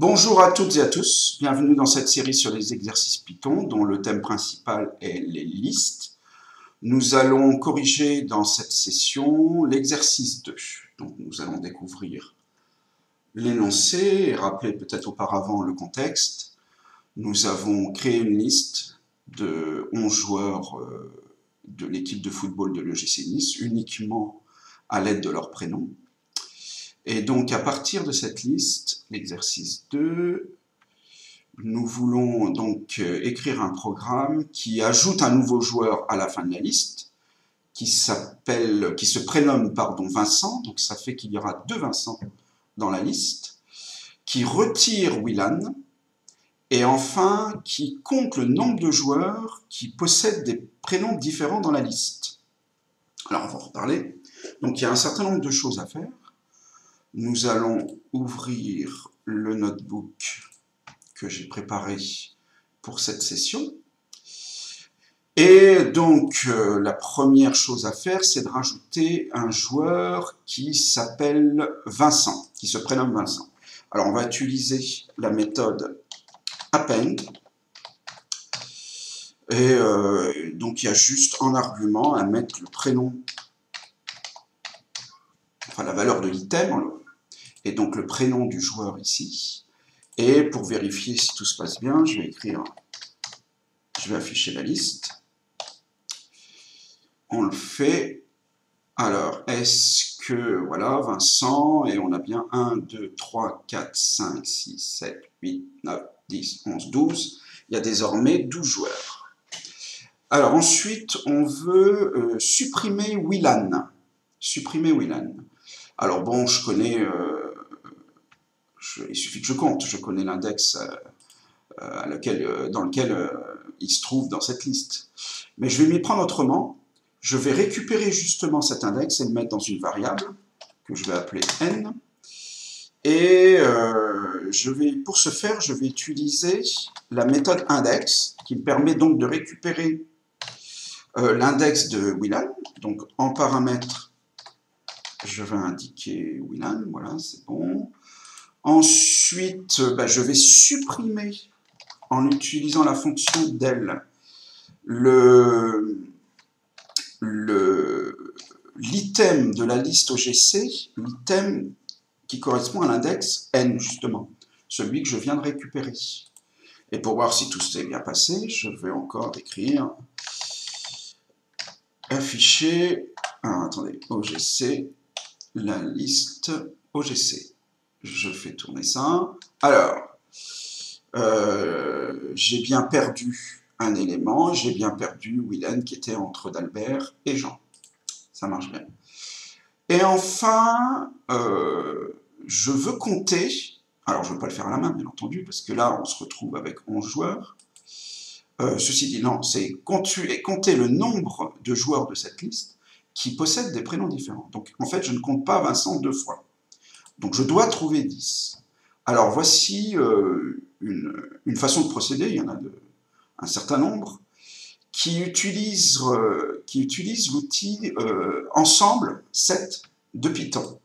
Bonjour à toutes et à tous, bienvenue dans cette série sur les exercices Python dont le thème principal est les listes. Nous allons corriger dans cette session l'exercice 2. Donc nous allons découvrir l'énoncé et rappeler peut-être auparavant le contexte. Nous avons créé une liste de 11 joueurs de l'équipe de football de l'EGC Nice uniquement à l'aide de leur prénom. Et donc, à partir de cette liste, l'exercice 2, nous voulons donc écrire un programme qui ajoute un nouveau joueur à la fin de la liste, qui se prénomme Vincent, donc ça fait qu'il y aura 2 Vincent dans la liste, qui retire Willan, et enfin, qui compte le nombre de joueurs qui possèdent des prénoms différents dans la liste. Alors, on va en reparler. Donc, il y a un certain nombre de choses à faire. Nous allons ouvrir le notebook que j'ai préparé pour cette session. Et donc, la première chose à faire, c'est de rajouter un joueur qui s'appelle Vincent, qui se prénomme Vincent. Alors, on va utiliser la méthode append. Et donc, il y a juste en argument à mettre le prénom, enfin la valeur de l'item, et donc le prénom du joueur ici. Et pour vérifier si tout se passe bien, je vais afficher la liste. On le fait. Alors, est-ce que, voilà, Vincent, et on a bien 1, 2, 3, 4, 5, 6, 7, 8, 9, 10, 11, 12. Il y a désormais 12 joueurs. Alors ensuite, on veut supprimer Willan. Supprimer Willan. Alors bon, je connais... il suffit que je compte, je connais l'index dans lequel il se trouve dans cette liste. Mais je vais m'y prendre autrement. Je vais récupérer justement cet index et le mettre dans une variable que je vais appeler n. Et pour ce faire, je vais utiliser la méthode index qui me permet donc de récupérer l'index de Willan. Donc en paramètre, je vais indiquer Willan, voilà, c'est bon. Ensuite, je vais supprimer, en utilisant la fonction del, l'item de la liste OGC, l'item qui correspond à l'index n, justement, celui que je viens de récupérer. Et pour voir si tout s'est bien passé, je vais encore écrire afficher, attendez, OGC, la liste OGC. Je fais tourner ça. Alors, j'ai bien perdu un élément, j'ai bien perdu Willan qui était entre d'Albert et Jean. Ça marche bien. Et enfin, je veux compter, alors je ne veux pas le faire à la main bien entendu, parce que là on se retrouve avec 11 joueurs. Ceci dit, non, c'est compter le nombre de joueurs de cette liste qui possèdent des prénoms différents. Donc en fait, je ne compte pas Vincent 2 fois. Donc je dois trouver 10. Alors voici une façon de procéder, il y en a un certain nombre, qui utilise l'outil ensemble set de Python.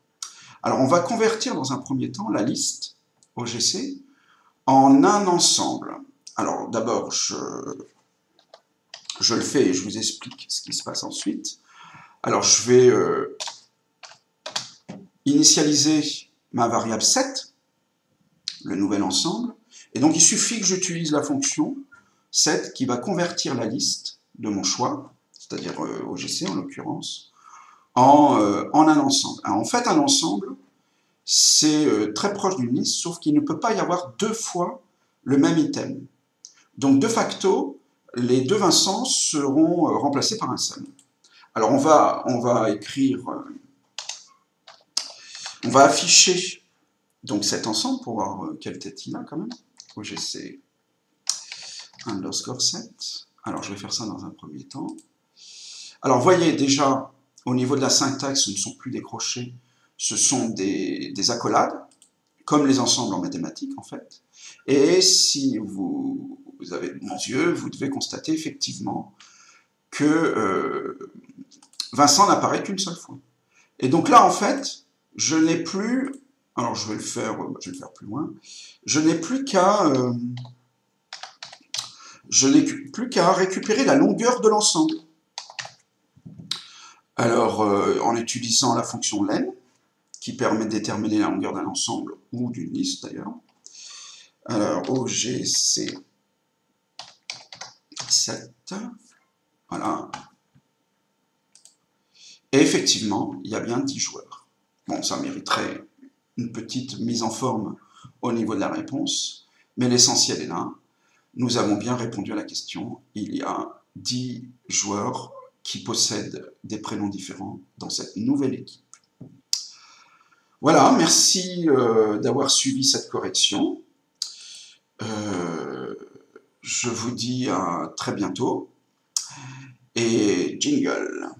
Alors on va convertir dans un premier temps la liste OGC en un ensemble. Alors d'abord, je le fais et je vous explique ce qui se passe ensuite. Alors je vais initialiser ma variable set, le nouvel ensemble, et donc il suffit que j'utilise la fonction set qui va convertir la liste de mon choix, c'est-à-dire OGC en l'occurrence, en un ensemble. Alors, en fait, un ensemble, c'est très proche d'une liste, sauf qu'il ne peut pas y avoir 2 fois le même item. Donc de facto, les 2 Vincent seront remplacés par un seul. Alors on va écrire... on va afficher donc cet ensemble pour voir quelle tête il a quand même. OGC underscore set. Alors je vais faire ça dans un premier temps. Alors voyez déjà, au niveau de la syntaxe, ce ne sont plus des crochets, ce sont des accolades, comme les ensembles en mathématiques en fait. Et si vous avez de bons yeux, vous devez constater effectivement que Vincent n'apparaît qu'une seule fois. Et donc là en fait, je n'ai plus Alors je vais le faire plus loin. Je n'ai plus qu'à récupérer la longueur de l'ensemble. Alors, en utilisant la fonction len, qui permet de déterminer la longueur d'un ensemble ou d'une liste d'ailleurs. Alors, OGC 7, voilà. Et effectivement, il y a bien 10 joueurs. Bon, ça mériterait une petite mise en forme au niveau de la réponse, mais l'essentiel est là. Nous avons bien répondu à la question. Il y a 10 joueurs qui possèdent des prénoms différents dans cette nouvelle équipe. Voilà, merci d'avoir suivi cette correction. Je vous dis à très bientôt et jingle.